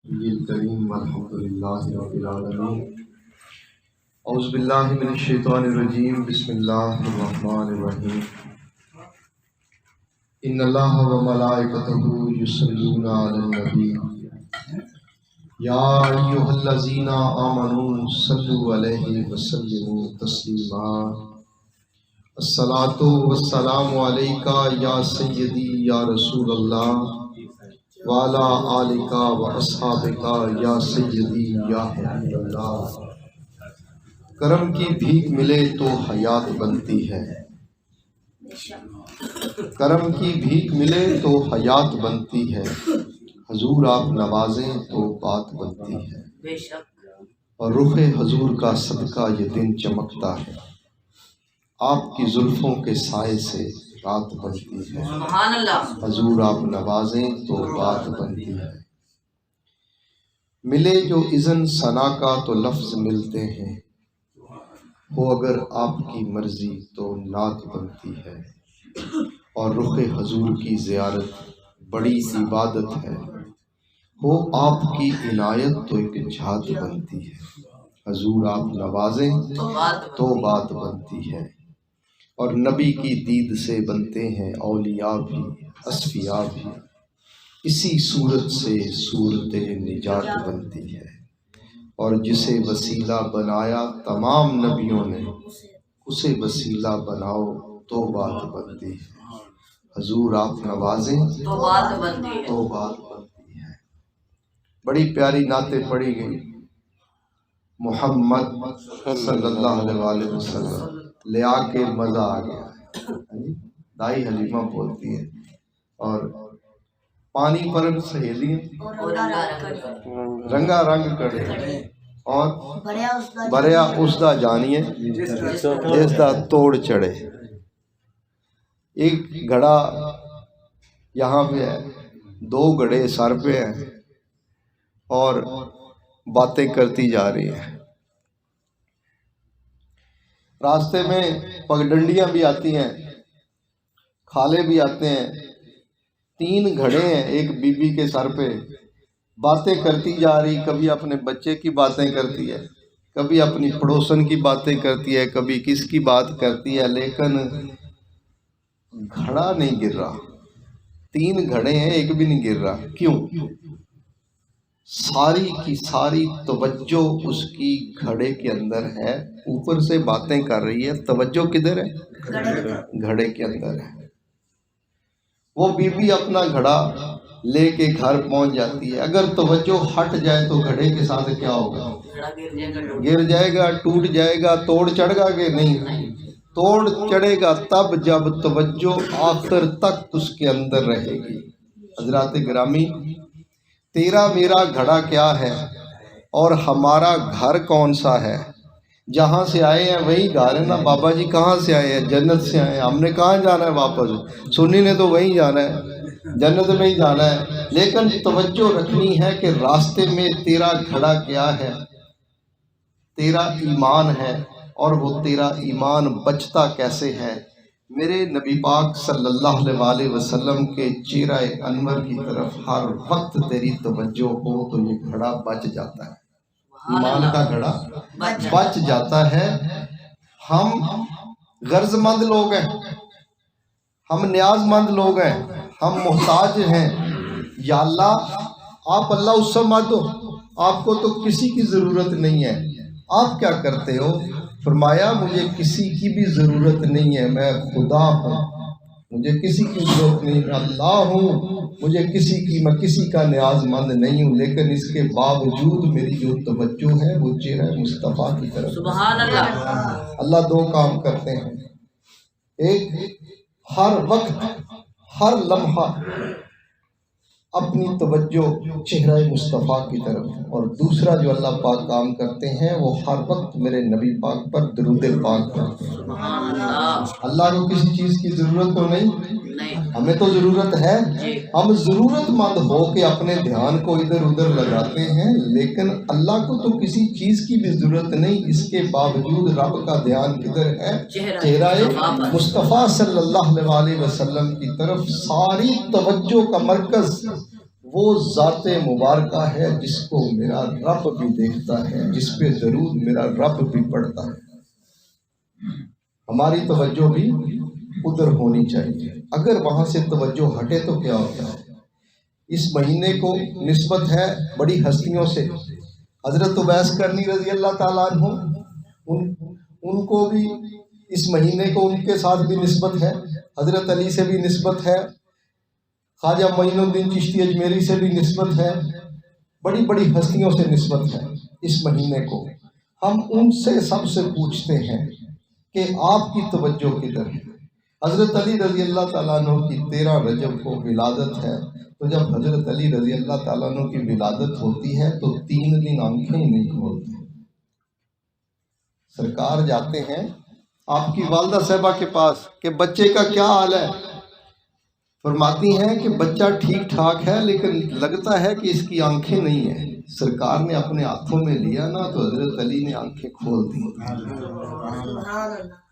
الکریم والحمد للہ رب العالمین۔ اعوذ باللہ من الشیطان الرجیم، بسم اللہ الرحمن الرحیم۔ ان اللہ وملائکتہ یصلون علی النبی یا ایھا الذین آمنوا صلوا علیہ وسلموا تسلیما۔ الصلاۃ والسلام علیک یا سیدی یا رسول اللہ وعلی آلک و اصحابک یا سیدی یا حبیب اللہ۔ کرم کی بھیک ملے تو حیات بنتی ہے، کرم کی بھیک ملے تو حیات بنتی ہے، حضور آپ نوازیں تو بات بنتی ہے، اور رخ حضور کا صدقہ یہ دن چمکتا ہے، آپ کی زلفوں کے سائے سے رات بنتی ہے، سبحان اللہ۔ حضور آپ نوازیں تو بات بنتی ہے۔ ملے جو اذن ثنا کا تو لفظ ملتے ہیں، ہو اگر آپ کی مرضی تو نعت بنتی ہے، اور رخ حضور کی زیارت بڑی عبادت ہے، ہو آپ کی عنایت تو ایک جھات بنتی ہے، حضور آپ نوازیں تو بات بنتی ہے، اور نبی کی دید سے بنتے ہیں اولیاء بھی اصفیاء بھی، اسی صورت سے صورت نجات بنتی ہے، اور جسے وسیلہ بنایا تمام نبیوں نے، اسے وسیلہ بناؤ تو بات بنتی ہے، حضور آپ نوازیں تو بات بنتی ہے، تو بات بنتی ہے۔ بڑی پیاری نعتیں پڑھی گئی، محمد صلی اللہ علیہ وسلم لے آ کے مزہ آ گیا، دائی حلیمہ بولتی ہے، اور پانی پر سہیلیاں رنگا رنگ کڑے، اور بریا اس دا جانیے جس دا توڑ چڑھے۔ ایک گھڑا یہاں پہ ہے، دو گھڑے سر پہ ہیں، اور باتیں کرتی جا رہی ہیں۔ راستے میں پگڈنڈیاں بھی آتی ہیں، کھالے بھی آتے ہیں، تین گھڑے ہیں ایک بی بی کے سر پہ، باتیں کرتی جا رہی، کبھی اپنے بچے کی باتیں کرتی ہے، کبھی اپنی پڑوسن کی باتیں کرتی ہے، کبھی کس کی بات کرتی ہے، لیکن گھڑا نہیں گر رہا۔ تین گھڑے ہیں، ایک بھی نہیں گر رہا۔ کیوں؟ ساری کی ساری توجہ اس کی گھڑے کے اندر ہے، اوپر سے باتیں کر رہی ہے، توجہ کدھر ہے؟ گھڑے کے اندر ہے۔ وہ بی بی اپنا گھڑا لے کے گھر پہنچ جاتی ہے، اگر توجہ ہٹ جائے تو گھڑے کے ساتھ کیا ہوگا؟ گر جائے گا، ٹوٹ جائے گا، توڑ چڑھ گا کہ نہیں؟ توڑ چڑھے گا تب جب توجہ آخر تک اس کے اندر رہے گی۔ حضرات گرامی، تیرا میرا گھڑا کیا ہے اور ہمارا گھر کون سا ہے؟ جہاں سے آئے ہیں وہی گھر ہے نا۔ بابا جی کہاں سے آئے ہیں؟ جنت سے آئے ہیں۔ ہم نے کہاں جانا ہے واپس؟ سنی نے تو وہیں جانا ہے، جنت میں ہی جانا ہے، لیکن توجہ رکھنی ہے کہ راستے میں تیرا گھڑا کیا ہے؟ تیرا ایمان ہے، اور وہ تیرا ایمان بچتا کیسے ہے؟ میرے نبی پاک صلی اللہ علیہ وسلم کے چہرہ انور کی طرف ہر وقت تیری توجہ ہو تو یہ گھڑا بچ جاتا ہے، ایمان کا گھڑا بچ جاتا ہے۔ ہم غرض مند لوگ ہیں، ہم نیاز مند لوگ ہیں، ہم محتاج ہیں۔ یا اللہ، آپ اللہ الصمد ہو، آپ کو تو کسی کی ضرورت نہیں ہے۔ آپ کیا کرتے ہو؟ فرمایا مجھے کسی کی بھی ضرورت نہیں ہے، میں خدا ہوں، مجھے کسی کی ضرورت نہیں، میں اللہ ہوں، میں کسی کا نیاز مند نہیں ہوں، لیکن اس کے باوجود میری جو توجہ ہے وہ چہرہ مصطفیٰ کی طرف۔ سبحان اللہ۔ اللہ دو کام کرتے ہیں، ایک ہر وقت ہر لمحہ اپنی توجہ چہرہ مصطفیٰ کی طرف، اور دوسرا جو اللہ پاک کام کرتے ہیں وہ ہر وقت میرے نبی پاک پر درود پاک کرتے ہیں۔ سبحان اللہ۔ اللہ کو کسی چیز کی ضرورت تو نہیں، ہمیں تو ضرورت ہے، ہم ضرورت مند ہو کے اپنے دھیان کو ادھر ادھر لگاتے ہیں، لیکن اللہ کو تو کسی چیز کی بھی ضرورت نہیں، اس کے باوجود رب کا دھیان کدھر ہے؟ چہرہ مصطفیٰ صلی اللہ علیہ وسلم کی طرف۔ ساری توجہ کا مرکز وہ ذات مبارکہ ہے جس کو میرا رب بھی دیکھتا ہے، جس پہ درود میرا رب بھی پڑھتا ہے۔ ہماری توجہ بھی ادھر ہونی چاہیے، اگر وہاں سے توجہ ہٹے تو کیا ہوتا ہے؟ اس مہینے کو نسبت ہے بڑی ہستیوں سے، حضرت اویس کرنی رضی اللہ تعالیٰ عنہ، ان کو بھی اس مہینے کو ان کے ساتھ بھی نسبت ہے، حضرت علی سے بھی نسبت ہے، خواجہ معین الدین چشتی اجمیری سے بھی نسبت ہے، بڑی بڑی ہستیوں سے نسبت ہے اس مہینے کو۔ ہم ان سے سب سے پوچھتے ہیں کہ آپ کی توجہ کدھر ہے؟ حضرت علی رضی اللہ تعالیٰ عنہ کی 13 رجب کو ولادت ہے، تو جب حضرت علی رضی اللہ تعالیٰ عنہ کی ولادت ہوتی ہے تو 3 دن آنکھیں ہی نہیں کھولتے۔ سرکار جاتے ہیں آپ کی والدہ صاحبہ کے پاس کہ بچے کا کیا حال ہے؟ فرماتی ہیں کہ بچہ ٹھیک ٹھاک ہے لیکن لگتا ہے کہ اس کی آنکھیں نہیں ہیں۔ سرکار نے اپنے ہاتھوں میں لیا نا تو حضرت علی نے آنکھیں کھول دی،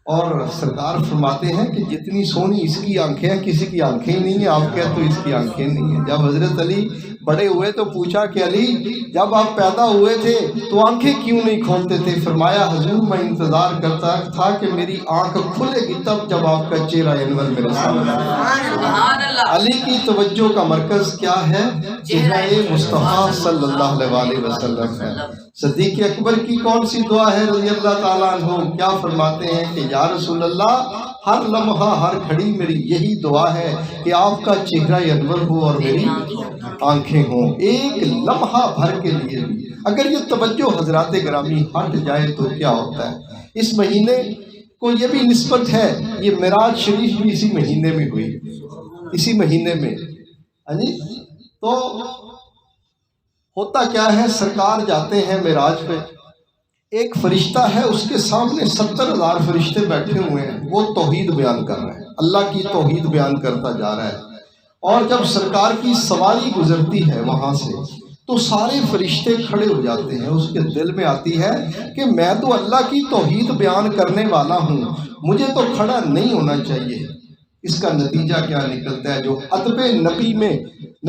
اور سرکار فرماتے ہیں کہ جتنی سونی اس کی آنکھیں ہیں کسی کی آنکھیں ہی نہیں ہیں، آپ کہتے تو اس کی آنکھیں نہیں ہیں۔ جب حضرت علی بڑے ہوئے تو پوچھا کہ علی جب آپ پیدا ہوئے تھے تو آنکھیں کیوں نہیں کھولتے تھے؟ فرمایا حضور میں انتظار کرتا تھا کہ میری آنکھ کھلے گی تب جب آپ کا چہرہ انور میرے سامنے آئے۔ علی کی توجہ کا مرکز کیا ہے؟ چہرہ مصطفیٰ صلی اللہ علیہ وسلم ہے۔ صدیق اکبر کی کون سی دعا ہے رضی اللہ تعالیٰ عنہ؟ کیا فرماتے ہیں کہ یا رسول اللہ ہر لمحہ ہر گھڑی میری یہی دعا ہے کہ آپ کا چہرہ انور ہو اور میری آنکھیں ہوں، ایک لمحہ بھر کے لیے بھی۔ اگر یہ توجہ حضرات گرامی ہٹ جائے تو کیا ہوتا ہے؟ اس مہینے کو یہ بھی نسبت ہے، یہ معراج شریف بھی اسی مہینے میں ہوئی، اسی مہینے میں۔ تو ہوتا کیا ہے؟ سرکار جاتے ہیں معراج پہ، ایک فرشتہ ہے اس کے سامنے 70,000 فرشتے بیٹھے ہوئے ہیں، وہ توحید بیان کر رہے ہیں، اللہ کی توحید بیان کرتا جا رہا ہے۔ اور جب سرکار کی سواری گزرتی ہے وہاں سے تو سارے فرشتے کھڑے ہو جاتے ہیں، اس کے دل میں آتی ہے کہ میں تو اللہ کی توحید بیان کرنے والا ہوں، مجھے تو کھڑا نہیں ہونا چاہیے۔ اس کا نتیجہ کیا نکلتا ہے؟ جو ادب نبی میں،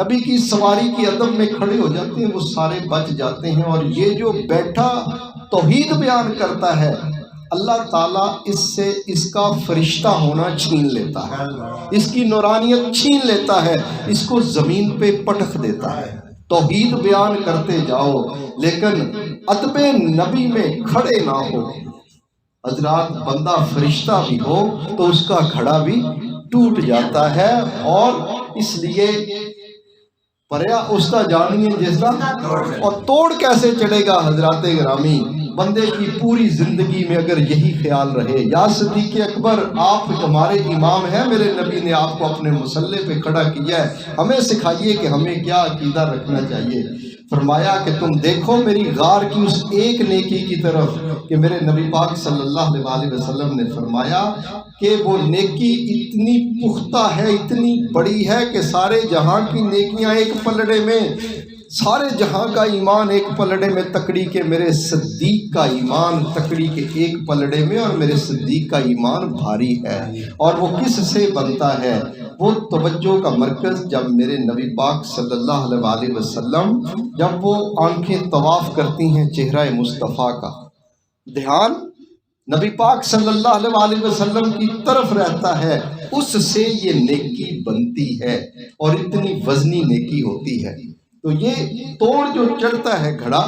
نبی کی سواری کی ادب میں کھڑے ہو جاتے ہیں وہ سارے بچ جاتے ہیں، اور یہ جو بیٹھا توحید بیان کرتا ہے اللہ تعالیٰ اس سے اس کا فرشتہ ہونا چھین لیتا ہے، اس کی نورانیت چھین لیتا ہے، اس کو زمین پہ پٹخ دیتا ہے۔ توحید بیان کرتے جاؤ لیکن ادب نبی میں کھڑے نہ ہو۔ حضرات بندہ فرشتہ بھی ہو تو اس کا گھڑا بھی ٹوٹ جاتا ہے، اور اس لیے پریا استہ جانیے جیسا، اور توڑ کیسے چڑھے گا؟ حضرات گرامی بندے کی پوری زندگی میں اگر یہی خیال رہے، یا صدیق اکبر آپ ہمارے امام ہیں، میرے نبی نے آپ کو اپنے مصلے پہ کھڑا کیا ہے، ہمیں سکھائیے کہ ہمیں کیا عقیدہ رکھنا چاہیے۔ فرمایا کہ تم دیکھو میری غار کی اس ایک نیکی کی طرف کہ میرے نبی پاک صلی اللہ علیہ وسلم نے فرمایا کہ وہ نیکی اتنی پختہ ہے، اتنی بڑی ہے کہ سارے جہاں کی نیکیاں ایک پلڑے میں، سارے جہاں کا ایمان ایک پلڑے میں تکڑی کے میرے صدیق کا ایمان تکڑی کے ایک پلڑے میں، اور میرے صدیق کا ایمان بھاری ہے۔ اور وہ کس سے بنتا ہے؟ وہ توجہ کا مرکز جب میرے نبی پاک صلی اللہ علیہ وسلم جب وہ آنکھیں طواف کرتی ہیں چہرہ مصطفیٰ کا، دھیان نبی پاک صلی اللہ علیہ وسلم کی طرف رہتا ہے، اس سے یہ نیکی بنتی ہے اور اتنی وزنی نیکی ہوتی ہے۔ تو یہ توڑ جو چڑھتا ہے گھڑا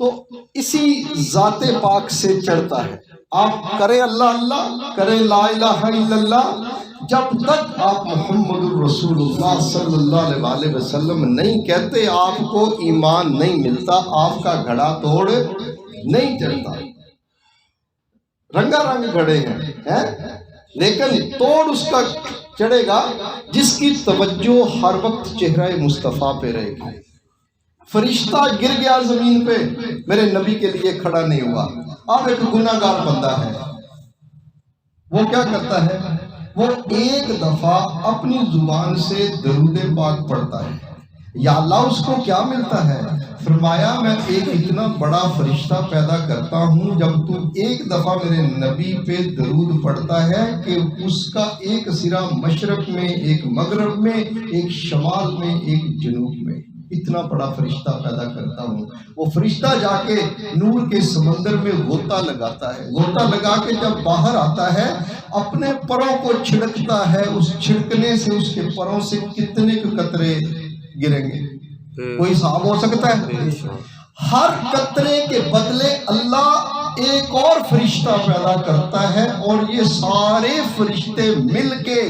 تو اسی ذات پاک سے چڑھتا ہے۔ آپ کریں اللہ اللہ، کریں لا الہ الا اللہ، جب تک آپ محمد الرسول اللہ صلی اللہ علیہ وسلم نہیں کہتے آپ کو ایمان نہیں ملتا، آپ کا گھڑا توڑ نہیں چڑھتا۔ رنگا رنگ گھڑے ہیں لیکن توڑ اس کا چڑھے گا جس کی توجہ ہر وقت چہرہ مصطفیٰ پہ رہے گی۔ فرشتہ گر گیا زمین پہ، میرے نبی کے لیے کھڑا نہیں ہوا۔ اب ایک گناہ گار بندہ ہے، وہ کیا کرتا ہے؟ وہ ایک دفعہ اپنی زبان سے درود پاک پڑھتا ہے، یا اللہ اس کو کیا ملتا ہے؟ فرمایا میں ایک اتنا بڑا فرشتہ پیدا کرتا ہوں، جب تو ایک دفعہ میرے نبی پہ درود پڑتا ہے کہ اس کا ایک سرا مشرق میں، ایک مغرب میں، ایک شمال میں، ایک جنوب میں، اتنا بڑا فرشتہ پیدا کرتا ہوں۔ وہ فرشتہ جا کے نور کے سمندر میں غوطہ لگاتا ہے، غوطہ لگا کے جب باہر آتا ہے اپنے پروں کو چھڑکتا ہے، اس چھڑکنے سے اس کے پروں سے کتنے قطرے گریں گے؟ کوئی حساب ہو سکتا ہے؟ ہر قطرے کے بدلے اللہ ایک اور فرشتہ پیدا کرتا ہے، اور یہ سارے فرشتے مل کے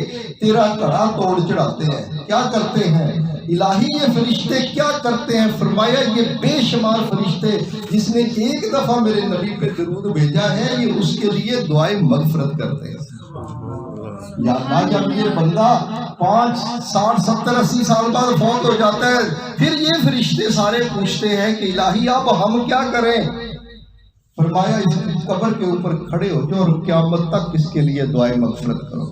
تیرا کڑا توڑ چڑھاتے ہیں۔ کیا کرتے ہیں الہی یہ فرشتے کیا کرتے ہیں؟ فرمایا یہ بے شمار فرشتے جس نے ایک دفعہ میرے نبی پہ درود بھیجا ہے، یہ اس کے لیے دعائیں مغفرت کرتے ہیں۔ یا اللہ جب یہ بندہ 5 60 70 80 سال بعد فوت ہو جاتا ہے، پھر یہ فرشتے سارے پوچھتے ہیں کہ الہی اب ہم کیا کریں؟ فرمایا اس قبر کے اوپر کھڑے ہو جاؤ اور قیامت تک اس کے لیے دعائیں مغفرت کرو۔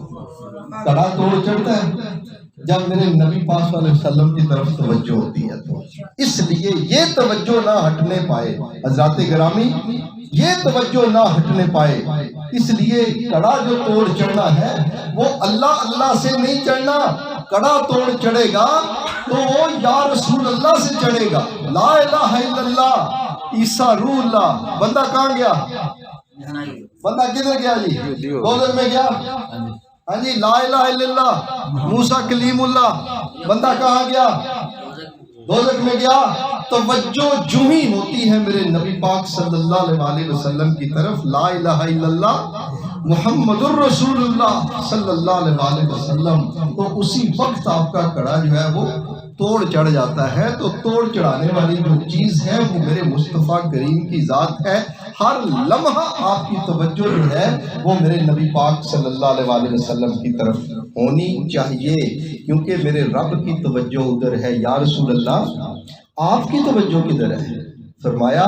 کڑا توڑ چڑھتا ہے جب میرے نبی پاک صلی اللہ علیہ وسلم کی طرف توجہ ہوتی ہے، تو اس لیے یہ توجہ نہ ہٹنے پائے حضرات گرامی، یہ توجہ نہ ہٹنے پائے، اس لیے کڑا جو توڑ چڑھنا ہے وہ اللہ اللہ سے نہیں چڑھنا۔ کڑا توڑ چڑھے گا تو وہ یا رسول اللہ سے چڑھے گا، لا الہ الا اللہ عیسیٰ روح اللہ۔ بندہ کہاں گیا؟ بندہ کدھر گیا جی؟ دوزخ میں گیا۔ ہاں جی، لا الہ الا اللہ موسیٰ کلیم اللہ، بندہ کہاں گیا؟ دوزخ میں گیا۔ توجہ جمعی ہوتی ہے میرے نبی پاک صلی اللہ علیہ وسلم کی طرف، لا الہ الا اللہ محمد الرسول اللہ صلی اللہ علیہ وسلم، تو اسی وقت آپ کا کڑا جو ہے وہ توڑ چڑھ جاتا ہے۔ تو توڑ چڑھانے والی جو چیز ہے وہ میرے مصطفیٰ کریم کی ذات ہے۔ ہر لمحہ آپ کی توجہ جو ہے وہ میرے نبی پاک صلی اللہ علیہ وسلم کی طرف ہونی چاہیے، کیونکہ میرے رب کی توجہ ادھر ہے۔ یا رسول اللہ آپ کی توجہ کدھر ہے؟ فرمایا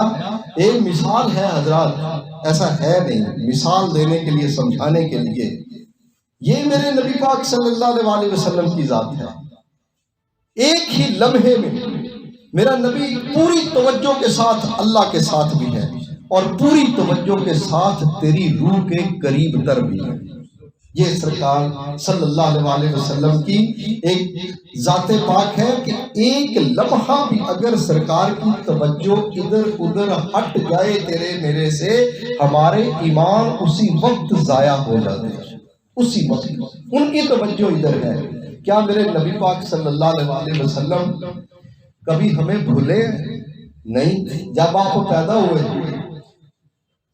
ایک مثال ہے حضرات، ایسا ہے نہیں، مثال دینے کے لیے، سمجھانے کے لیے، یہ میرے نبی پاک صلی اللہ علیہ وسلم کی ذات ہے۔ ایک ہی لمحے میں میرا نبی پوری توجہ کے ساتھ اللہ کے ساتھ بھی ہے، اور پوری توجہ کے ساتھ تیری روح کے قریب تر بھی ہے۔ یہ سرکار صلی اللہ علیہ وسلم کی ایک ذات پاک ہے کہ ایک لمحہ بھی اگر سرکار کی توجہ ادھر ادھر ہٹ جائے تیرے میرے سے، ہمارے ایمان اسی وقت ضائع ہو جاتے ہیں، اسی وقت۔ ان کی توجہ ادھر ہے۔ کیا میرے نبی پاک صلی اللہ علیہ وسلم کبھی ہمیں بھولے؟ نہیں۔ جب آپ پیدا ہوئے،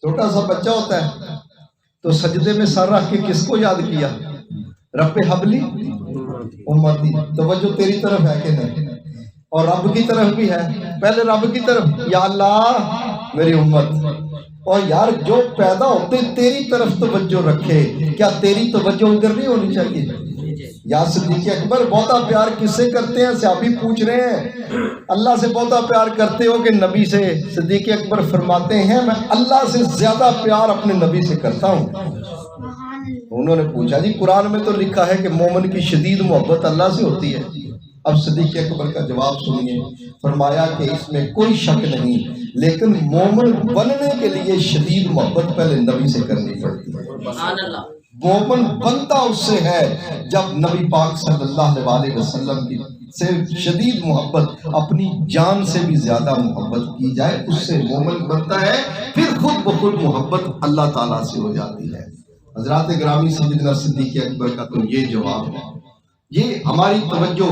چھوٹا سا بچہ ہوتا ہے تو سجدے میں سر رکھ کے کس کو یاد کیا؟ رب حبلی امتی، توجہ تیری طرف ہے کہ نہیں؟ اور رب کی طرف بھی ہے، پہلے رب کی طرف، یا اللہ میری امت۔ اور یار جو پیدا ہوتے تیری طرف توجہ رکھے، کیا تیری توجہ ادھر نہیں ہونی چاہیے؟ یا صدیق اکبر بہتا پیار کس سے کرتے ہیں؟ صحابی پوچھ رہے ہیں اللہ سے بہتا پیار کرتے ہو کہ نبی سے؟ صدیق اکبر فرماتے ہیں میں اللہ سے زیادہ پیار اپنے نبی سے کرتا ہوں۔ انہوں نے پوچھا جی قرآن میں تو لکھا ہے کہ مومن کی شدید محبت اللہ سے ہوتی ہے۔ اب صدیق اکبر کا جواب سنیے، فرمایا کہ اس میں کوئی شک نہیں، لیکن مومن بننے کے لیے شدید محبت پہلے نبی سے کرنی پڑتی ہے۔ مومن بنتا اس سے ہے جب نبی پاک صلی اللہ علیہ وسلم کی سے شدید محبت، اپنی جان سے بھی زیادہ محبت کی جائے، اس سے مومن بنتا ہے، پھر خود بخود محبت اللہ تعالیٰ سے ہو جاتی ہے۔ حضرات گرامی سیدنا صدیق اکبر کا تو یہ جواب ہے۔ یہ ہماری توجہ،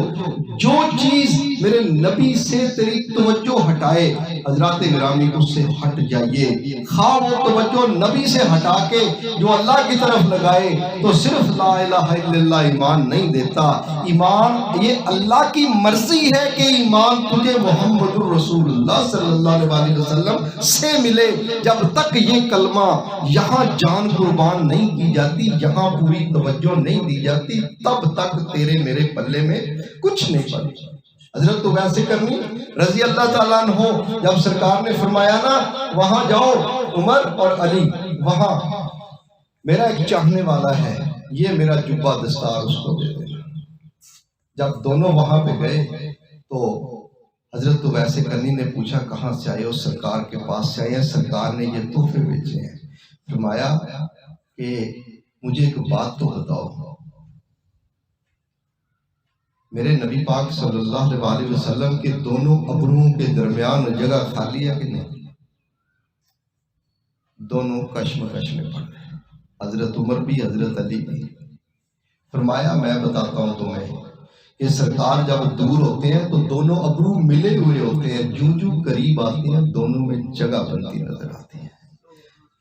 جو چیز میرے نبی سے تیری توجہ ہٹائے حضرات گرامی اس سے ہٹ جائیے۔ خواہ وہ توجہ نبی سے ہٹا کے جو اللہ کی طرف لگائے تو صرف لا الہ الا اللہ ایمان نہیں دیتا۔ ایمان یہ اللہ کی مرضی ہے کہ ایمان تجھے محمد الرسول اللہ صلی اللہ علیہ وسلم سے ملے۔ جب تک یہ کلمہ یہاں جان قربان نہیں کی جاتی، یہاں پوری توجہ نہیں دی جاتی، تب تک تیرے میرے پلے میں کچھ نہیں پڑی۔ حضرت تو ویسے کرنی رضی اللہ تعالیٰ عنہ، جب سرکار نے فرمایا نا وہاں جاؤ عمر اور علی، وہاں میرا ایک چاہنے والا ہے، یہ میرا جبہ دستار اس کو دے دینا۔ جب دونوں وہاں پہ گئے تو ویسے کرنی نے پوچھا کہاں سے آئے ہو؟ سرکار کے پاس سے آئے ہیں، سرکار نے یہ تحفے بیچے ہیں۔ فرمایا کہ مجھے ایک بات تو بتاؤ، میرے نبی پاک صلی اللہ علیہ وسلم کے دونوں ابروؤں کے درمیان جگہ خالی ہے کہ نہیں؟ دونوں کشمکش میں پڑ گئے، حضرت عمر بھی حضرت علی بھی۔ فرمایا میں بتاتا ہوں تمہیں کہ سرکار جب دور ہوتے ہیں تو دونوں ابرو ملے ہوئے ہوتے ہیں، جو قریب آتے ہیں دونوں میں جگہ بنتی نظر آتی ہے۔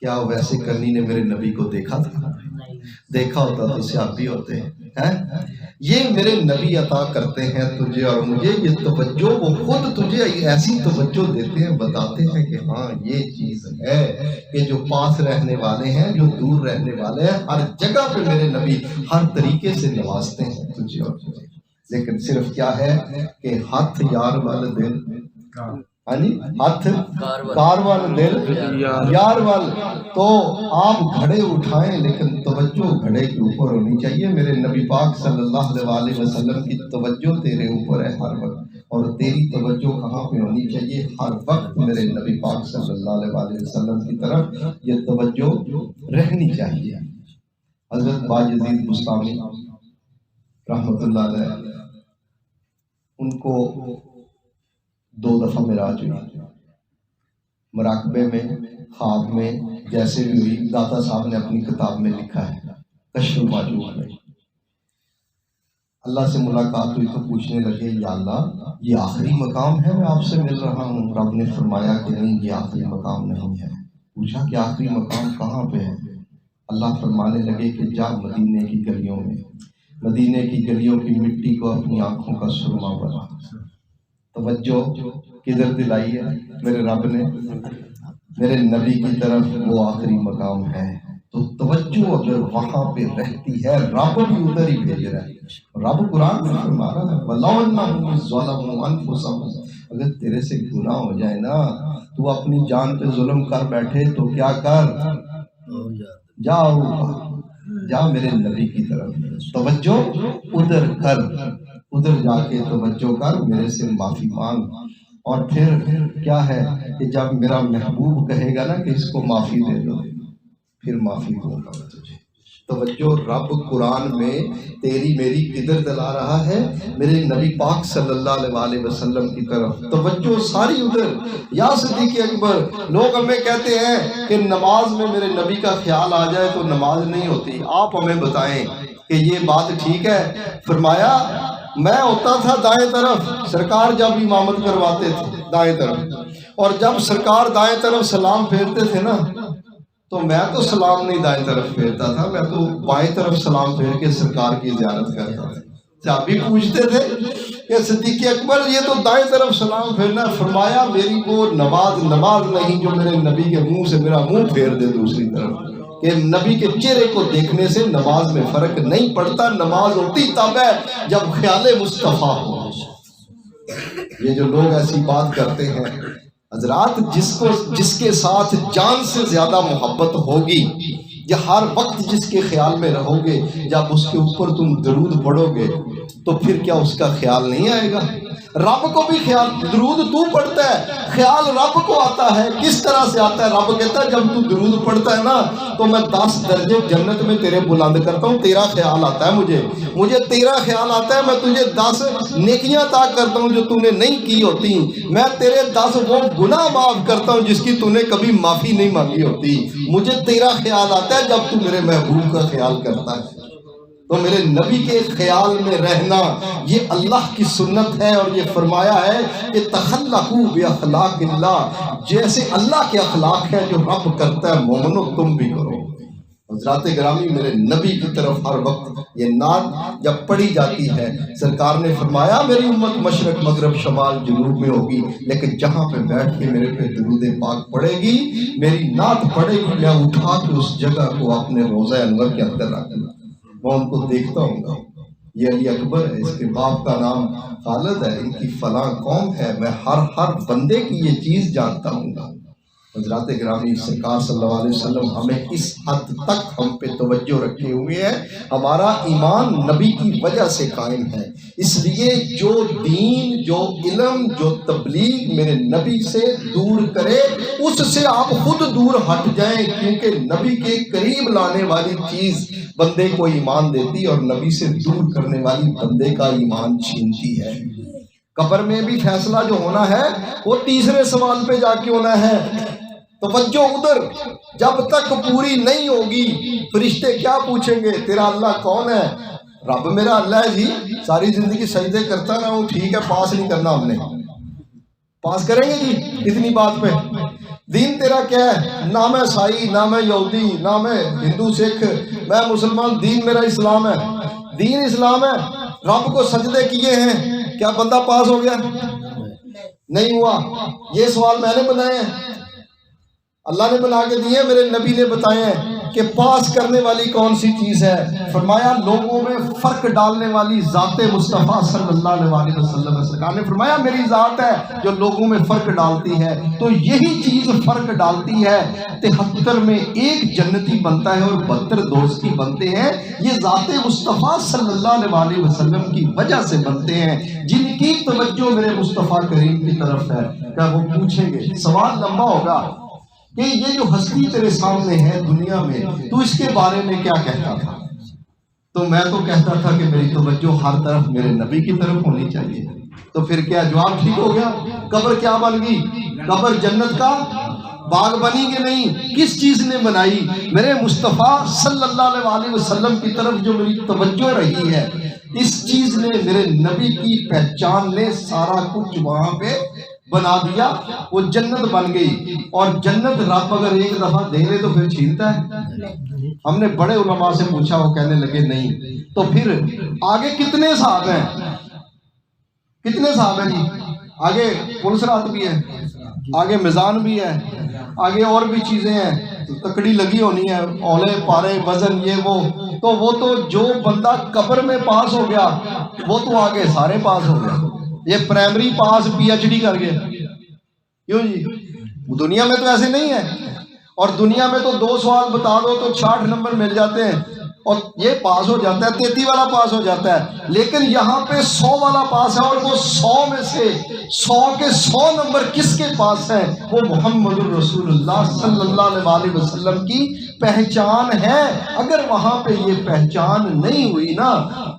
کیا ویسے کرنی نے میرے نبی کو دیکھا تھا؟ دیکھا ہوتا تو صحابی ہوتے ہیں۔ یہ میرے نبی عطا کرتے ہیں تجھے اور مجھے یہ توجہ، وہ خود تجھے ایسی توجہ دیتے ہیں، بتاتے ہیں کہ ہاں یہ چیز ہے کہ جو پاس رہنے والے ہیں، جو دور رہنے والے ہیں، ہر جگہ پہ میرے نبی ہر طریقے سے نوازتے ہیں تجھے اور مجھے۔ لیکن صرف کیا ہے کہ ہاتھ یار وال دل، ہاں جی، ہاتھ کار وال دل یار وال۔ تو آپ گھڑے اٹھائیں لیکن توجہ گھڑے کے اوپر ہونی چاہیے۔ میرے نبی پاک صلی اللہ علیہ وسلم کی توجہ تیرے اوپر ہے ہر وقت، اور تیری توجہ کہاں پہ ہونی چاہیے؟ ہر وقت میرے نبی پاک صلی اللہ علیہ وسلم کی طرف یہ توجہ رہنی چاہیے۔ حضرت باجزید بستامی رحمۃ اللہ علیہ، ان کو 2 دفعہ معراج ہوئی، مراقبے میں، خواب میں، جیسے بھی ہوئی۔ داتا صاحب نے اپنی کتاب میں لکھا ہے کشف الماجوب میں۔ اللہ سے ملاقات ہوئی تو پوچھنے لگے یا اللہ یہ آخری مقام ہے، میں آپ سے مل رہا ہوں؟ رب نے فرمایا کہ نہیں، یہ آخری مقام نہیں ہے۔ پوچھا کہ آخری مقام کہاں پہ ہے؟ اللہ فرمانے لگے کہ جا مدینے کی گلیوں میں، مدینے کی گلیوں کی مٹی کو اپنی آنکھوں کا سرما بنا۔ توجہ کدھر دلائی ہے میرے رب نے؟ میرے نبی کی طرف، وہ آخری مقام ہے۔ تو توجہ اگر وہاں پہ رہتی ہے، رب بھی ادھر ہی بھیج رہا ہے۔ رب قرآن میں فرما رہا ہے وَلَوْ أَنَّهُمْ ظَلَمُوا أَنفُسَهُمْ، اگر تیرے سے گناہ ہو جائے نا، تو اپنی جان پہ ظلم کر بیٹھے تو کیا کر، جا میرے نبی کی طرف توجہ ادھر کر، ادھر جا کے توجہ کر، میرے سے معافی مانگ۔ اور پھر کیا ہے کہ جب میرا محبوب کہے گا نا کہ اس کو معافی دے دو، پھر معافی دوں گا تجھے۔ توجہ رب قرآن میں تیری میری کدھر دلا رہا ہے؟ میرے نبی پاک صلی اللہ علیہ وسلم کی طرف توجہ ساری ادھر۔ یا صدیق اکبر، لوگ ہمیں کہتے ہیں کہ نماز میں میرے نبی کا خیال آ جائے تو نماز نہیں ہوتی۔ آپ ہمیں بتائیں کہ یہ بات ٹھیک ہے؟ فرمایا میں ہوتا تھا دائیں طرف، سرکار جب امامت کرواتے تھے دائیں طرف، اور جب سرکار دائیں طرف سلام پھیرتے تھے نا، تو میں تو سلام نہیں دائیں طرف پھیرتا تھا، میں تو بائیں طرف سلام پھیر کے سرکار کی زیارت کرتا تھا۔ صحابی پوچھتے تھے کہ صدیق اکبر یہ تو دائیں طرف سلام پھیرنا۔ فرمایا میری وہ نماز نہیں جو میرے نبی کے منہ سے میرا منہ پھیر دے دوسری طرف، کہ نبی کے چہرے کو دیکھنے سے نماز میں فرق نہیں پڑتا۔ نماز ہوتی تب ہے جب خیال مصطفیٰ ہو۔ یہ جو لوگ ایسی بات کرتے ہیں حضرات، جس کے ساتھ جان سے زیادہ محبت ہوگی، یا ہر وقت جس کے خیال میں رہو گے، جب اس کے اوپر تم درود پڑھو گے تو پھر کیا اس کا خیال نہیں آئے گا؟ رب کو بھی خیال، درود تو پڑھتا ہے، خیال رب کو آتا ہے۔ کس طرح سے آتا ہے؟ رب کہتا ہے جب تو درود پڑھتا ہے نا تو میں 10 درجے جنت میں تیرے بلند کرتا ہوں۔ تیرا خیال آتا ہے مجھے تیرا خیال آتا ہے، میں تجھے 10 نیکیاں عطا کرتا ہوں جو تو نے نہیں کی ہوتی، میں تیرے 10 وہ گناہ معاف کرتا ہوں جس کی تو نے کبھی معافی نہیں مانگی ہوتی۔ مجھے تیرا خیال آتا ہے جب تو میرے محبوب کا خیال کرتا ہے۔ تو میرے نبی کے خیال میں رہنا یہ اللہ کی سنت ہے، اور یہ فرمایا ہے کہ تخلقوا باخلاق اللہ، جیسے اللہ کے اخلاق ہے جو رب کرتا ہے مومنو تم بھی کرو۔ حضرات گرامی، میرے نبی کی طرف ہر وقت یہ نعت جب پڑھی جاتی ہے، سرکار نے فرمایا میری امت مشرق مغرب شمال جنوب میں ہوگی، لیکن جہاں پہ بیٹھ کے میرے پہ درود پاک پڑھے گی، میری نعت پڑھے گی، میں اٹھا کے اس جگہ کو اپنے روضہ انور کے اندر رکھوں گا، میں ان کو دیکھتا ہوں گا، یہ علی اکبر ہے، اس کے باپ کا نام خالد ہے، ان کی فلاں قوم ہے، میں ہر بندے کی یہ چیز جانتا ہوں گا۔ حضرات گرامی سرکار صلی اللہ علیہ وسلم ہمیں اس حد تک ہم پہ توجہ رکھے ہوئے ہیں، ہمارا ایمان نبی کی وجہ سے قائم ہے۔ اس لیے جو دین، جو علم، جو تبلیغ میرے نبی سے دور کرے اس سے آپ خود دور ہٹ جائیں، کیونکہ نبی کے قریب لانے والی چیز بندے کو ایمان دیتی اور نبی سے دور کرنے والی بندے کا ایمان چھینتی ہے۔ قبر میں بھی فیصلہ جو ہونا ہے وہ تیسرے سوال پہ جا کے ہونا ہے۔ توجہ ادھر جب تک پوری نہیں ہوگی فرشتے کیا پوچھیں گے؟ تیرا اللہ کون ہے؟ رب میرا اللہ ہے جی، ساری زندگی سجدے کرتا رہا ہوں، ٹھیک ہے، پاس نہیں کرنا ہم نے، پاس کریں گے جی اتنی بات پہ؟ دین تیرا کیا ہے؟ نہ میں عیسائی، نہ میں یہودی، نہ میں ہندو سکھ، میں مسلمان، دین میرا اسلام ہے، دین اسلام ہے۔ رب کو سجدے کیے ہیں، کیا بندہ پاس ہو گیا؟ نہیں ہوا۔ یہ سوال میں نے بنائے ہیں، اللہ نے بنا کے دیے، میرے نبی نے بتائے ہیں کہ پاس کرنے والی کون سی چیز ہے؟ فرمایا لوگوں میں فرق ڈالنے والی ذات مصطفیٰ صلی اللہ علیہ وسلم۔ سرکار نے فرمایا میری ذات ہے جو لوگوں میں فرق ڈالتی ہے، تو یہی چیز فرق ڈالتی ہے۔ 73 میں ایک جنتی بنتا ہے اور 72 دوستی بنتے ہیں، یہ ذات مصطفیٰ صلی اللہ علیہ وسلم کی وجہ سے بنتے ہیں، جن کی توجہ میرے مصطفیٰ کریم کی طرف ہے۔ کیا وہ پوچھیں گے؟ سوال لمبا ہوگا کہ یہ جو ہستی تیرے سامنے ہے دنیا میں، تو اس کے بارے میں کیا کہتا تھا؟ تو میں تو کہتا تھا کہ میری توجہ ہر طرف میرے نبی کی طرف ہونی چاہیے۔ تو پھر کیا جواب ٹھیک ہو گیا؟ قبر کیا بن گئی؟ قبر جنت کا باغ بنی کہ نہیں؟ کس چیز نے بنائی؟ میرے مصطفیٰ صلی اللہ علیہ وسلم کی طرف جو میری توجہ رہی ہے، اس چیز نے، میرے نبی کی پہچان نے سارا کچھ وہاں پہ بنا دیا، وہ جنت بن گئی۔ اور جنت رب اگر ایک دفعہ دے لے تو پھر چھینتا ہے؟ ہم نے بڑے علماء سے پوچھا، وہ کہنے لگے نہیں۔ تو پھر آگے کتنے صاحب ہیں؟ کتنے صاحب ہیں جی؟ آگے پلسرات بھی ہے، آگے میزان بھی ہے، آگے اور بھی چیزیں ہیں، تکڑی لگی ہونی ہے، اولے پارے وزن یہ وہ تو جو بندہ قبر میں پاس ہو گیا وہ تو آگے سارے پاس ہو گیا۔ یہ پرائمری پاس پی ایچ ڈی کر گیا، کیوں جی؟ دنیا میں تو ایسے نہیں ہے، اور دنیا میں تو 2 سوال بتا دو تو 60 نمبر مل جاتے ہیں اور یہ پاس ہو جاتا ہے، 33 والا پاس ہو جاتا ہے۔ لیکن یہاں پہ 100 والا پاس ہے، اور وہ 100 میں سے 100 کے 100 نمبر کس کے پاس ہیں؟ وہ محمد الرسول اللہ صلی اللہ علیہ وسلم کی پہچان ہے۔ اگر وہاں پہ یہ پہچان نہیں ہوئی نا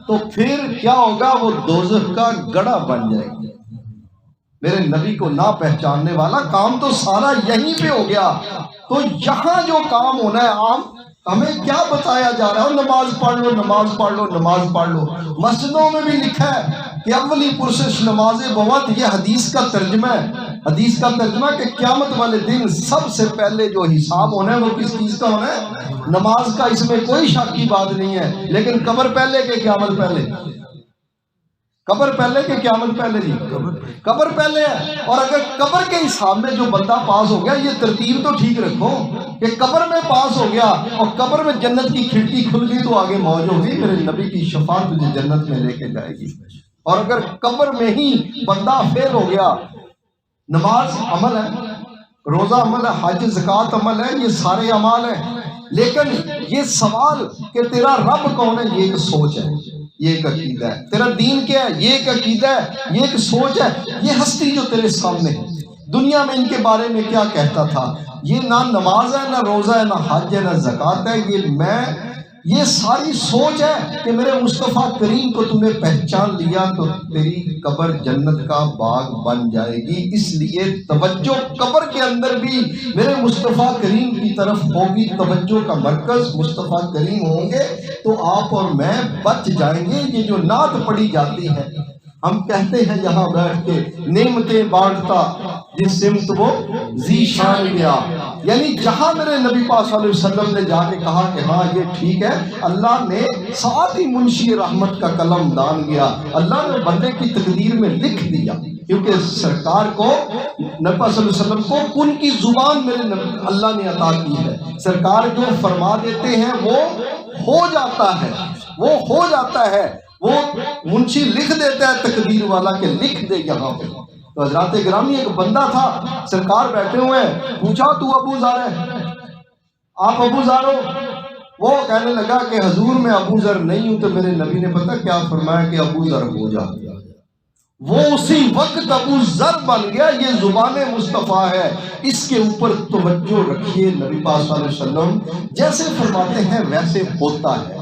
تو پھر کیا ہوگا؟ وہ دوزخ کا گڑھا بن جائے گا۔ میرے نبی کو نہ پہچاننے والا کام تو سارا یہیں پہ ہو گیا۔ تو یہاں جو کام ہونا ہے، ہمیں کیا بتایا جا رہا ہے؟ نماز پڑھ لو، نماز پڑھ لو، نماز پڑھ لو۔ مسجدوں میں بھی لکھا ہے کہ اولی پرسش نماز بوت، یہ حدیث کا ترجمہ ہے، حدیث کا ترجمہ کہ قیامت والے دن سب سے پہلے جو حساب ہونا ہے وہ کس چیز کا ہونا ہے؟ نماز کا۔ اس میں کوئی شک کی بات نہیں ہے، لیکن قبر پہلے کہ قیامت پہلے؟ قبر پہلے کہ قیامت پہلے جی؟ قبر پہلے ہے۔ اور اگر قبر کے حساب میں جو بندہ پاس ہو گیا، یہ ترتیب تو ٹھیک رکھو کہ قبر میں پاس ہو گیا اور قبر میں جنت کی کھڑکی کھل گئی تو آگے موج ہوگی، میرے نبی کی شفاعت تجھے جنت میں لے کے جائے گی۔ اور اگر قبر میں ہی بندہ فیل ہو گیا، نماز عمل ہے، روزہ عمل ہے، حج زکوٰۃ عمل ہے، یہ سارے اعمال ہیں، لیکن یہ سوال کہ تیرا رب کون ہے، یہ ایک سوچ ہے، یہ ایک عقیدہ ہے۔ تیرا دین کیا ہے، یہ ایک عقیدہ ہے، یہ ایک سوچ ہے۔ یہ ہستی جو تیرے سامنے ہے، دنیا میں ان کے بارے میں کیا کہتا تھا؟ یہ نہ نماز ہے، نہ روزہ ہے، نہ حج ہے، نہ زکوٰۃ ہے، یہ ساری سوچ ہے کہ میرے مصطفیٰ کریم کو تم نے پہچان لیا تو تیری قبر جنت کا باغ بن جائے گی۔ اس لیے توجہ قبر کے اندر بھی میرے مصطفیٰ کریم کی طرف ہوگی، توجہ کا مرکز مصطفیٰ کریم ہوں گے تو آپ اور میں بچ جائیں گے۔ یہ جو نعت پڑھی جاتی ہے، ہم کہتے ہیں یہاں بیٹھ کے، نعمتیں بانٹتا جس سمت وہ ذی شان گیا، یعنی جہاں میرے نبی پاک صلی اللہ علیہ وسلم نے جا کے کہا کہ ہاں یہ ٹھیک ہے، اللہ نے ساتھ ہی منشی رحمت کا قلم دان گیا، اللہ نے بندے کی تقدیر میں لکھ دیا، کیونکہ سرکار کو، نبی پاک صلی اللہ علیہ وسلم کو کن کی زبان میرے اللہ نے عطا کی ہے۔ سرکار جو فرما دیتے ہیں وہ ہو جاتا ہے، وہ ہو جاتا ہے، وہ منشی لکھ دیتا ہے تقدیر والا کہ لکھ دے یہاں پہ۔ تو حضرات گرامی ایک بندہ تھا، سرکار بیٹھے ہوئے ہیں، پوچھا تو ابو ذر ہے؟ آپ ابو ذر ہو؟ وہ کہنے لگا کہ حضور میں ابو ذر نہیں ہوں۔ تو میرے نبی نے پتہ کیا فرمایا کہ ابو ذر ہو جا۔ وہ اسی وقت ابو ذر بن گیا۔ یہ زبان مصطفیٰ ہے، اس کے اوپر توجہ رکھیے۔ نبی پاک صلی اللہ علیہ وسلم جیسے فرماتے ہیں ویسے ہوتا ہے،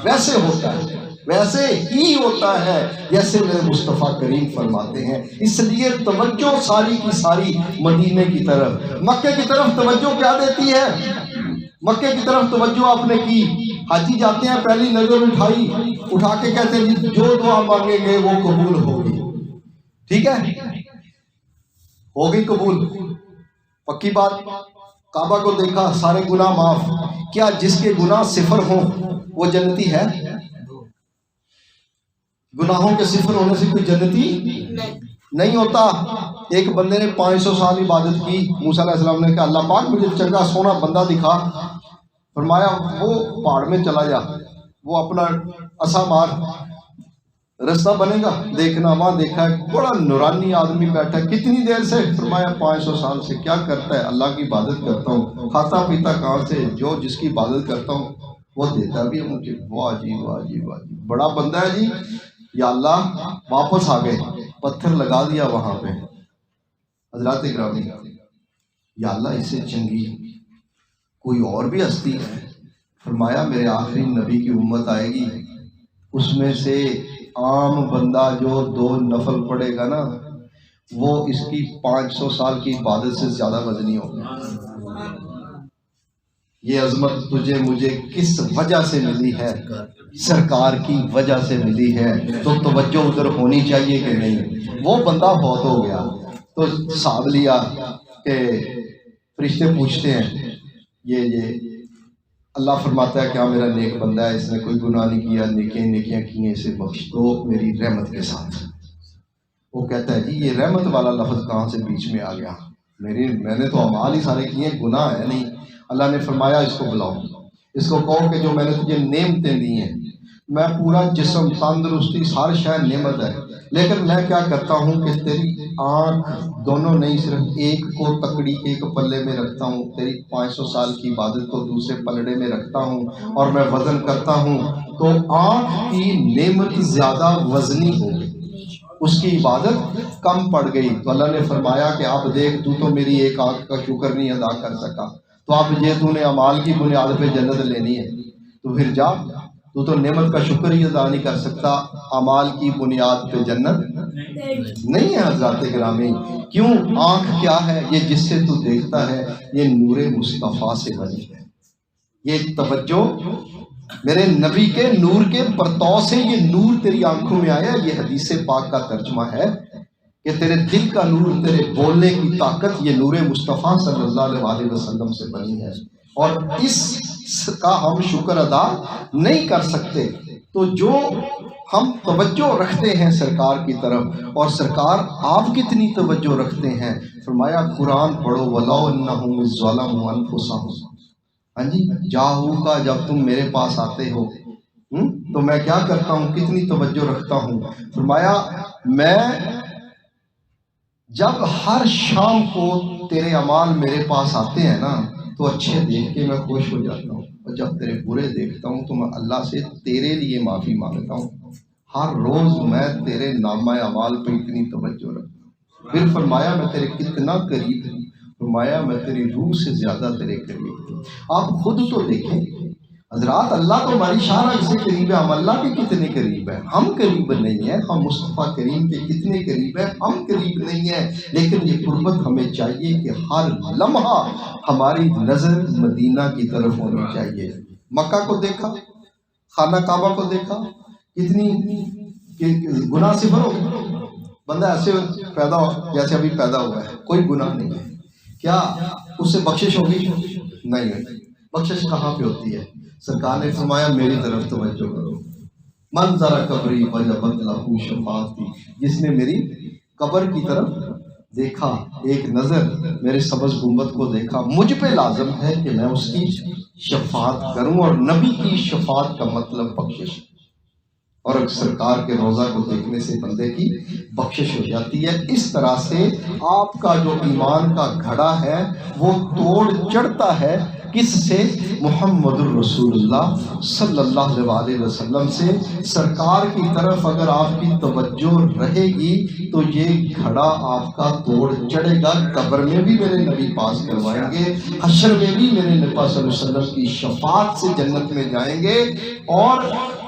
ویسے ہوتا ہے، ویسے ہی ہوتا ہے جیسے میرے مصطفیٰ کریم فرماتے ہیں۔ اس لیے توجہ ساری کی ساری مدینے کی طرف، مکے کی طرف توجہ کیا دیتی ہے؟ مکے کی طرف توجہ آپ نے کی، حاجی جاتے ہیں پہلی نظر اٹھائی، اٹھا کے کہتے ہیں جی جو دعا مانگیں گے وہ قبول ہوگی، ٹھیک ہے، ہو گئی قبول، پکی بات۔ کعبہ کو دیکھا، سارے گناہ معاف۔ کیا جس کے گناہ صفر ہوں وہ جنتی ہے؟ گناہوں کے صفر ہونے سے کوئی جنتی نہیں ہوتا۔ ایک بندے نے 500 سال عبادت کی، موسیٰ علیہ السلام نے کہا اللہ پاک مجھے چنگا سونا بندہ دکھا۔ فرمایا وہ پہاڑ میں چلا جا، وہ اپنا عصا مار، رستہ بنے گا دیکھنا۔ وہاں دیکھا ایک بڑا نورانی آدمی بیٹھا، کتنی دیر سے؟ فرمایا 500 سال سے۔ کیا کرتا ہے؟ اللہ کی عبادت کرتا ہوں۔ کھاتا پیتا کہاں سے؟ جو جس کی عبادت کرتا ہوں وہ دیتا بھی ہے مجھے۔ واہ جی واہ جی واہ جی، بڑا بندہ ہے جی۔ یا اللہ واپس آ گئے، پتھر لگا دیا وہاں پہ۔ حضرات گرامی، یا اللہ اس سے چنگی کوئی اور بھی ہستی ہے؟ فرمایا میرے آخری نبی کی امت آئے گی، اس میں سے عام بندہ جو 2 نفل پڑھے گا نا، وہ اس کی 500 سال کی عبادت سے زیادہ وزنی ہوگا۔ یہ عظمت تجھے مجھے کس وجہ سے ملی ہے؟ سرکار کی وجہ سے ملی ہے۔ تو توجہ ادھر ہونی چاہیے کہ نہیں؟ وہ بندہ فوت ہو گیا تو حساب لیا کہ فرشتے پوچھتے ہیں یہ اللہ فرماتا ہے کیا میرا نیک بندہ ہے، اس نے کوئی گناہ نہیں کیا، نیکیاں کی ہیں، اسے بخش دو میری رحمت کے ساتھ۔ وہ کہتا ہے جی یہ رحمت والا لفظ کہاں سے بیچ میں آ گیا؟ میں نے تو اعمال ہی سارے کیے ہیں، گناہ ہے نہیں۔ اللہ نے فرمایا اس کو بلاؤ، اس کو کہو کہ جو میں نے تجھے نعمتیں دی ہیں، میں پورا جسم، تندرستی، ہر شے نعمت ہے، لیکن میں کیا کرتا ہوں کہ تیری آنکھ دونوں نہیں، صرف ایک کو تکڑی ایک پلے میں رکھتا ہوں، تیری 500 سال کی عبادت کو دوسرے پلڑے میں رکھتا ہوں، اور میں وزن کرتا ہوں تو آنکھ کی نعمت زیادہ وزنی ہوگی، اس کی عبادت کم پڑ گئی۔ تو اللہ نے فرمایا کہ اب دیکھ تو میری ایک آنکھ کا شکر نہیں ادا کر سکا، تو اب یہ نے اعمال کی بنیاد پہ جنت لینی ہے، تو پھر جا، تو نعمت کا شکر ہی ادا نہیں کر سکتا، اعمال کی بنیاد پہ جنت نہیں ہے۔ حضرات گرامی، کیوں؟ آنکھ کیا ہے؟ یہ جس سے تو دیکھتا ہے، یہ نور مصطفیٰ سے بنی ہے۔ یہ توجہ میرے نبی کے نور کے پرتو سے یہ نور تیری آنکھوں میں آیا۔ یہ حدیث پاک کا ترجمہ ہے کہ تیرے دل کا نور، تیرے بولنے کی طاقت، یہ نور مصطفیٰ صلی اللہ علیہ وسلم سے بنی ہے، اور اس کا ہم شکر ادا نہیں کر سکتے۔ تو جو ہم توجہ رکھتے ہیں سرکار کی طرف، اور سرکار آپ کتنی توجہ رکھتے ہیں؟ فرمایا قرآن پڑھو، وَلَوْ أَنَّهُمْ ظَلَمُوا أَنفُسَهُمْ۔ ہاں جی، جاؤ کا جب تم میرے پاس آتے ہو تو میں کیا کرتا ہوں، کتنی توجہ رکھتا ہوں؟ فرمایا میں جب ہر شام کو تیرے اعمال میرے پاس آتے ہیں نا، تو اچھے دیکھ کے میں خوش ہو جاتا ہوں، اور جب تیرے برے دیکھتا ہوں تو میں اللہ سے تیرے لیے معافی مانگتا ہوں۔ ہر روز میں تیرے نامہ اعمال پہ اتنی توجہ رکھتا ہوں۔ پھر فرمایا میں تیرے کتنا قریب ہوں؟ فرمایا میں تیری روح سے زیادہ تیرے قریب ہوں۔ آپ خود تو دیکھیں حضرات، اللہ تو ہماری شان سے قریب ہے، ہم اللہ کے کتنے قریب ہیں؟ ہم قریب نہیں ہیں۔ ہم مصطفیٰ کریم کے کتنے قریب ہیں؟ ہم قریب نہیں ہیں۔ لیکن یہ قربت ہمیں چاہیے کہ ہر لمحہ ہماری نظر مدینہ کی طرف ہونی چاہیے۔ مکہ کو دیکھا، خانہ کعبہ کو دیکھا، کتنی گناہ صفر ہو گئے، بندہ ایسے پیدا ہو جیسے ابھی پیدا ہوا ہے، کوئی گناہ نہیں ہے۔ کیا اس سے بخشش ہوگی؟ نہیں ہوگی۔ بخشش کہاں پہ ہوتی ہے؟ سرکار نے فرمایا میری طرف توجہ کرو، من ذرا قبری وجبت لہ شفاعتی، جس نے میری قبر کی طرف دیکھا، ایک نظر میرے سبز گنبد کو دیکھا، مجھ پہ لازم ہے کہ میں اس کی شفاعت کروں، اور نبی کی شفاعت کا مطلب بخشش۔ اور سرکار کے روضہ کو دیکھنے سے بندے کی بخشش ہو جاتی ہے۔ اس طرح سے آپ کا جو ایمان کا گھڑا ہے وہ توڑ چڑھتا ہے کس سے؟ محمد الرسول اللہ صلی اللہ علیہ وسلم سے۔ سرکار کی طرف اگر آپ کی توجہ رہے گی تو یہ گھڑا آپ کا توڑ چڑھے گا۔ قبر میں بھی میرے نبی پاس کروائیں گے، حشر میں بھی میرے نبی صلی اللہ علیہ وسلم کی شفاعت سے جنت میں جائیں گے۔ اور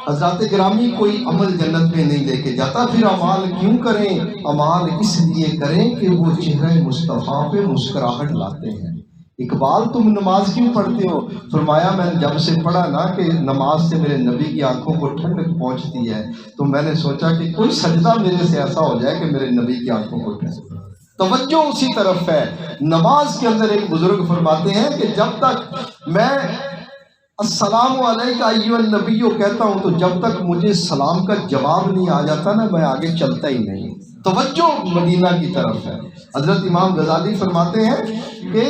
حضرات گرامی، کوئی عمل جنت میں نہیں لے کے جاتا، پھر اعمال کیوں کریں؟ اعمال اس لیے کریں کہ وہ چہرہ مصطفیٰ پہ مسکراہٹ لاتے ہیں۔ اقبال تم نماز کیوں پڑھتے ہو؟ فرمایا میں نے جب سے پڑھا نا کہ نماز سے میرے نبی کی آنکھوں کو ٹھنڈک پہنچتی ہے تو میں نے سوچا کہ کوئی سجدہ میرے سے ایسا ہو جائے کہ میرے نبی کی آنکھوں کو ٹھنڈک۔ توجہ اسی طرف ہے۔ نماز کے اندر ایک بزرگ فرماتے ہیں کہ جب تک میں السلام علیکہ ایھا النبی کہتا ہوں تو جب تک مجھے سلام کا جواب نہیں آ جاتا نا میں آگے چلتا ہی نہیں۔ توجہ مدینہ کی طرف ہے۔ حضرت امام غزالی فرماتے ہیں کہ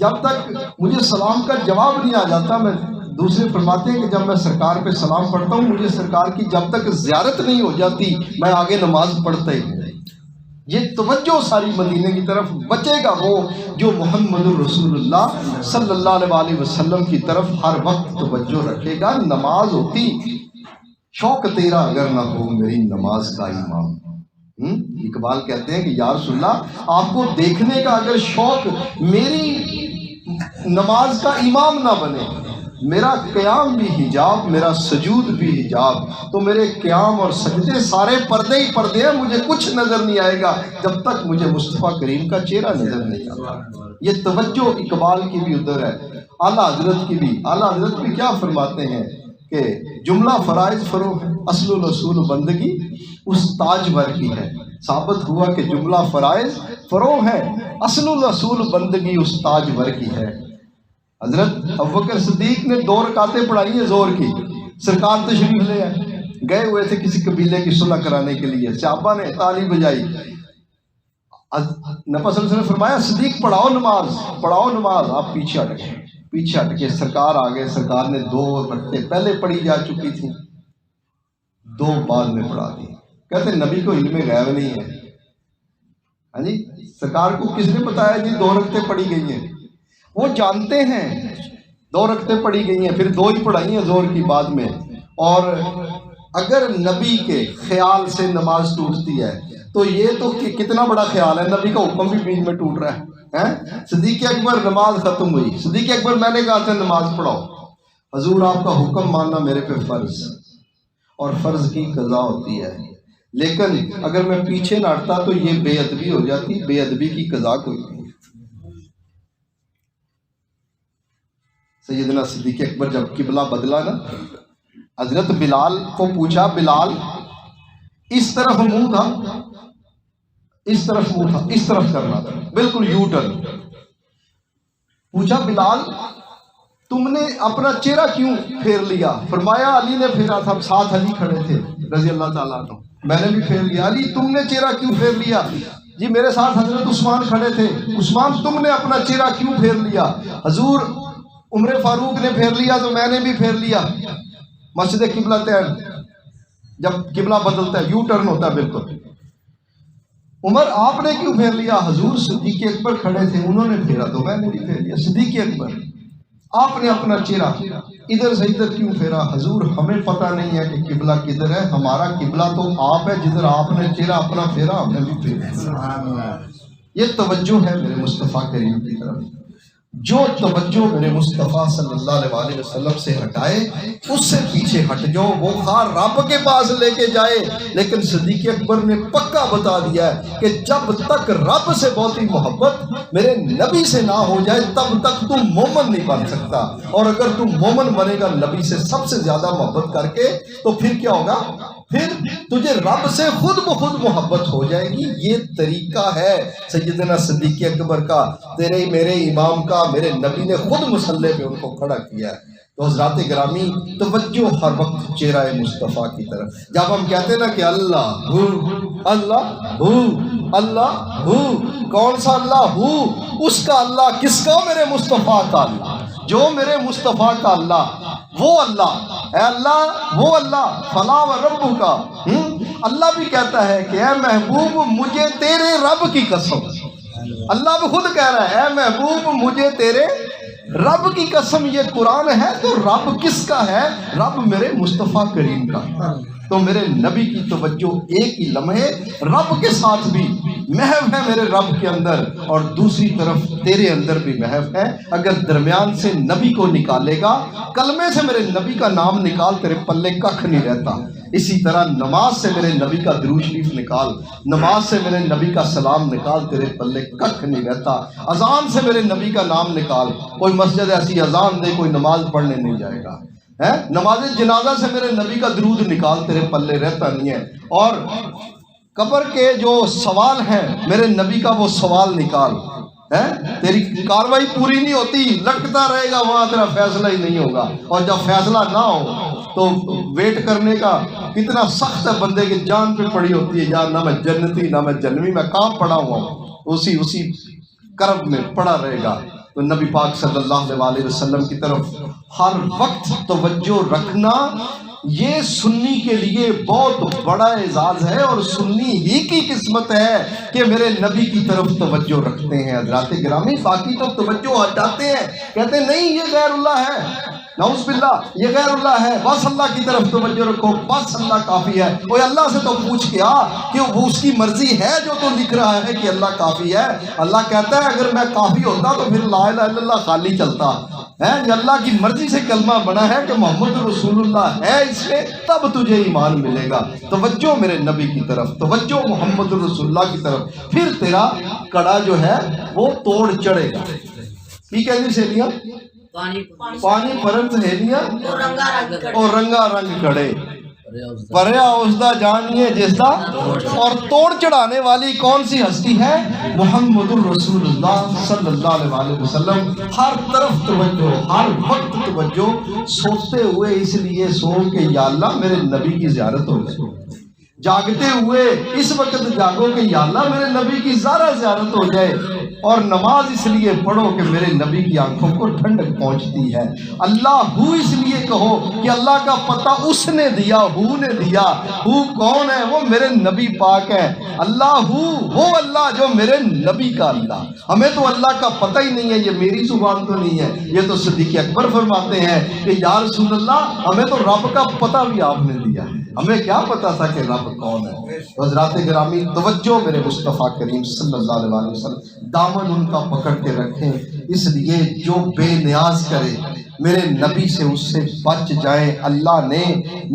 جب تک مجھے سلام کا جواب نہیں آ جاتا، میں دوسرے فرماتے ہیں کہ جب میں سرکار پہ سلام پڑھتا ہوں مجھے سرکار کی جب تک زیارت نہیں ہو جاتی میں آگے نماز پڑھتا ہی نہیں۔ یہ توجہ ساری مدینے کی طرف بچے گا وہ جو محمد الرسول اللہ صلی اللہ علیہ وسلم کی طرف ہر وقت توجہ رکھے گا۔ نماز ہوتی شوق تیرا اگر نہ ہو میری نماز کا امام۔ اقبال کہتے ہیں کہ یا رسول اللہ آپ کو دیکھنے کا اگر شوق میری نماز کا امام نہ بنے، میرا قیام بھی حجاب، میرا سجود بھی حجاب، تو میرے قیام اور سجدے سارے پردے ہی پردے ہیں، مجھے کچھ نظر نہیں آئے گا جب تک مجھے مصطفیٰ کریم کا چہرہ نظر نہیں آتا۔ یہ توجہ اقبال کی بھی ادھر ہے، اعلیٰ حضرت کی بھی۔ اعلیٰ حضرت بھی کیا فرماتے ہیں کہ جملہ فرائض فروغ ہے، اصل الرسول بندگی اس تاج ور کی ہے۔ ثابت ہوا کہ جملہ فرائض فروغ ہے، اصل الرسول بندگی اس تاج ور کی ہے۔ حضرت ابوبکر صدیق نے 2 رکعتیں پڑھائی ہیں زور کی، سرکار تشریف لے آئے، گئے ہوئے تھے کسی قبیلے کی صلح کرانے کے لیے، صحابہ نے تالی بجائی، نبی صلی اللہ علیہ وسلم نے فرمایا صدیق پڑھاؤ نماز، پڑھاؤ نماز۔ آپ پیچھے ہٹ گئے، پیچھے ہٹ کے سرکار آگے، سرکار نے 2 رکعتیں پہلے پڑھی جا چکی تھی 2 بعد میں پڑھا دی۔ کہتے ہیں نبی کو علم غیب نہیں ہے۔ ہاں جی، سرکار کو کس نے بتایا جی 2 رکعتیں پڑھی گئی ہیں؟ وہ جانتے ہیں 2 رکعتیں پڑھی گئی ہیں، پھر 2 ہی پڑھائی ہیں زور کی بعد میں۔ اور اگر نبی کے خیال سے نماز ٹوٹتی ہے تو یہ تو کتنا بڑا خیال ہے، نبی کا حکم بھی بیچ میں ٹوٹ رہا ہے۔ صدیق اکبر نماز ختم ہوئی، صدیق اکبر میں نے کہا تھا نماز پڑھاؤ، حضور آپ کا حکم ماننا میرے پہ فرض، اور فرض کی قضا ہوتی ہے، لیکن اگر میں پیچھے نہ ہٹتا تو یہ بے ادبی ہو جاتی، بے ادبی کی قضا کوئی نہیں۔ سیدنا صدیق اکبر جب قبلہ بدلا نا، حضرت بلال کو پوچھا، بلال اس طرف منہ تھا، اس طرف منہ تھا، اس طرف کرنا تھا، بالکل یو ٹرن۔ پوچھا بلال تم نے اپنا چہرہ کیوں پھیر لیا؟ فرمایا علی نے پھیرا تھا، ساتھ علی کھڑے تھے رضی اللہ تعالیٰ عنہ، میں نے بھی پھیر لیا۔ علی تم نے چہرہ کیوں پھیر لیا؟ جی میرے ساتھ حضرت عثمان کھڑے تھے، عثمان تم نے اپنا چہرہ کیوں پھیر لیا؟ حضور عمر فاروق نے پھیر لیا تو میں نے بھی پھیر لیا۔ مسجد قبلہ تین جب قبلہ بدلتا ہے یو ٹرن ہوتا ہے بالکل۔ عمر آپ نے کیوں پھیر لیا؟ حضور صدیق اکبر کھڑے تھے انہوں نے پھیرا تو میں نے بھی پھیر لیا۔ صدیق اکبر آپ نے اپنا چہرہ ادھر سے ادھر کیوں پھیرا؟ حضور ہمیں پتہ نہیں ہے کہ قبلہ کدھر ہے، ہمارا قبلہ تو آپ ہے، جدھر آپ نے چہرہ اپنا پھیرا ہم نے بھی پھیرا۔ یہ توجہ ہے میرے مصطفیٰ کریم کی طرف۔ جو توجہ میرے مصطفیٰ صلی اللہ علیہ وسلم سے ہٹائے اس سے پیچھے ہٹ جاؤ، وہ خواہ رب کے پاس لے کے جائے، لیکن صدیق اکبر نے پکا بتا دیا ہے کہ جب تک رب سے بہتی محبت میرے نبی سے نہ ہو جائے تب تک تم مومن نہیں بن سکتا، اور اگر تم مومن بنے گا نبی سے سب سے زیادہ محبت کر کے تو پھر کیا ہوگا؟ پھر تجھے رب سے خود بخود محبت ہو جائے گی۔ یہ طریقہ ہے سیدنا صدیق اکبر کا، تیرے میرے امام کا، میرے نبی نے خود مصلی پہ ان کو کھڑا کیا ہے۔ تو حضرات گرامی توجہ ہر وقت چہرہ مصطفیٰ کی طرف۔ جب ہم کہتے ہیں نا کہ اللہ ہو اللہ ہو اللہ ہو، کون سا اللہ ہو؟ اس کا اللہ کس کا؟ میرے مصطفیٰ کا اللہ۔ جو میرے مصطفیٰ کا اللہ، وہ اللہ، اے اللہ وہ اللہ، فلا و رب کا، اللہ بھی کہتا ہے کہ اے محبوب مجھے تیرے رب کی قسم، اللہ بھی خود کہہ رہا ہے اے محبوب مجھے تیرے رب کی قسم۔ یہ قرآن ہے تو رب کس کا ہے؟ رب میرے مصطفیٰ کریم کا۔ تو میرے نبی کی توجہ ایک ہی لمحے رب کے ساتھ بھی محو ہے میرے رب کے اندر، اور دوسری طرف تیرے اندر بھی محو ہے۔ اگر درمیان سے نبی کو نکالے گا، کلمے سے میرے نبی کا نام نکال، تیرے پلے ککھ نہیں رہتا۔ اسی طرح نماز سے میرے نبی کا درود شریف نکال، نماز سے میرے نبی کا سلام نکال، تیرے پلے ککھ نہیں رہتا۔ اذان سے میرے نبی کا نام نکال، کوئی مسجد ایسی اذان دے کوئی نماز پڑھنے نہیں جائے گا۔ نماز جنازہ سے میرے نبی کا درود نکال، تیرے پلے رہتا نہیں ہے۔ اور قبر کے جو سوال ہیں میرے نبی کا وہ سوال نکال، تیری کاروائی پوری نہیں ہوتی، لٹکتا رہے گا وہاں، تیرا فیصلہ ہی نہیں ہوگا۔ اور جب فیصلہ نہ ہو تو ویٹ کرنے کا کتنا سخت ہے، بندے کی جان پہ پڑی ہوتی ہے، یار نہ میں جنتی نہ میں جنمی، میں کہاں پڑا ہوا ہوں، اسی کرب میں پڑا رہے گا۔ تو نبی پاک صلی اللہ علیہ وسلم کی طرف ہر وقت توجہ رکھنا یہ سنی کے لیے بہت بڑا اعزاز ہے، اور سنی ہی کی قسمت ہے کہ میرے نبی کی طرف توجہ رکھتے ہیں۔ حضرات گرامی باقی تو توجہ ہٹاتے ہیں، کہتے ہیں نہیں یہ غیر اللہ ہے، نعوذ باللہ یہ غیر اللہ ہے، بس اللہ کی طرف توجہ رکھو، بس اللہ کافی ہے۔ کوئی اللہ سے تو پوچھ کے آ کہ وہ اس کی مرضی ہے جو تو لکھ رہا ہے کہ اللہ کافی ہے۔ اللہ کہتا ہے اگر میں کافی ہوتا تو پھر لا الہ الا اللہ خالی چلتا ہے، یہ اللہ کی مرضی سے کلمہ بنا ہے کہ محمد رسول اللہ ہے اس میں، تب تجھے ایمان ملے گا۔ توجہ میرے نبی کی طرف، توجہ محمد رسول اللہ کی طرف، پھر تیرا کڑا جو ہے وہ توڑ چڑھے گا۔ ٹھیک ہے جی سہیلیاں، پانی پرن سہیلیاں اور رنگا رنگ کڑے، پریا اس دا جانیے جس دا، اور توڑ چڑھانے والی کون سی ہستی ہے؟ محمد الرسول اللہ صلی اللہ علیہ وسلم۔ ہر طرف توجہ، ہر وقت توجہ، سوتے ہوئے اس لیے سو کہ یا اللہ میرے نبی کی زیارت ہو جائے، جاگتے ہوئے اس وقت جاگو کہ یا اللہ میرے نبی کی ذرا زیارت ہو جائے، اور نماز اس لیے پڑھو کہ میرے نبی کی آنکھوں کو ٹھنڈک پہنچتی ہے۔ اللہ ہو اس لیے کہو کہ اللہ کا پتہ اس نے دیا، ہو نے دیا۔ ہو کون ہے؟ وہ میرے نبی پاک ہے۔ اللہ ہو وہ اللہ جو میرے نبی کا اللہ۔ ہمیں تو اللہ کا پتہ ہی نہیں ہے، یہ میری زبان تو نہیں ہے، یہ تو صدیق اکبر فرماتے ہیں کہ یا رسول اللہ ہمیں تو رب کا پتہ بھی آپ نے دیا ہے، ہمیں کیا پتا تھا کہ رب کون ہے۔ حضرات گرامی توجہ میرے مصطفیٰ کریم صلی اللہ علیہ وسلم، دامن ان کا پکڑ کے رکھیں، اس لیے جو بے نیاز کرے میرے نبی سے اس سے بچ جائیں۔ اللہ نے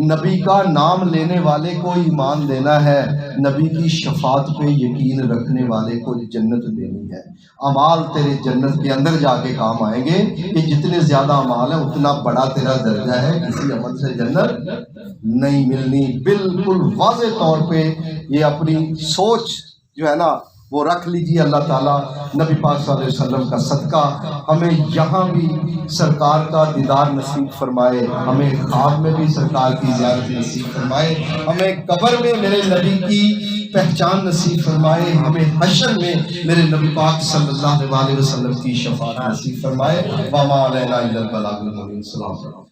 نبی کا نام لینے والے کو ایمان دینا ہے، نبی کی شفاعت پہ یقین رکھنے والے کو جنت دینی ہے۔ اعمال تیرے جنت کے اندر جا کے کام آئیں گے کہ جتنے زیادہ اعمال ہیں اتنا بڑا تیرا درجہ ہے، کسی عمل سے جنت نہیں ملنی۔ بالکل واضح طور پہ یہ اپنی سوچ جو ہے نا وہ رکھ لیجیے۔ اللہ تعالیٰ نبی پاک صلی اللہ علیہ وسلم کا صدقہ ہمیں یہاں بھی سرکار کا دیدار نصیب فرمائے، ہمیں خواب میں بھی سرکار کی زیارت نصیب فرمائے، ہمیں قبر میں میرے نبی کی پہچان نصیب فرمائے، ہمیں حشر میں میرے نبی پاک صلی اللہ علیہ وسلم کی شفاعت نصیب فرمائے۔ وما علینا الا البلاغ المبین۔ السلام علیکم۔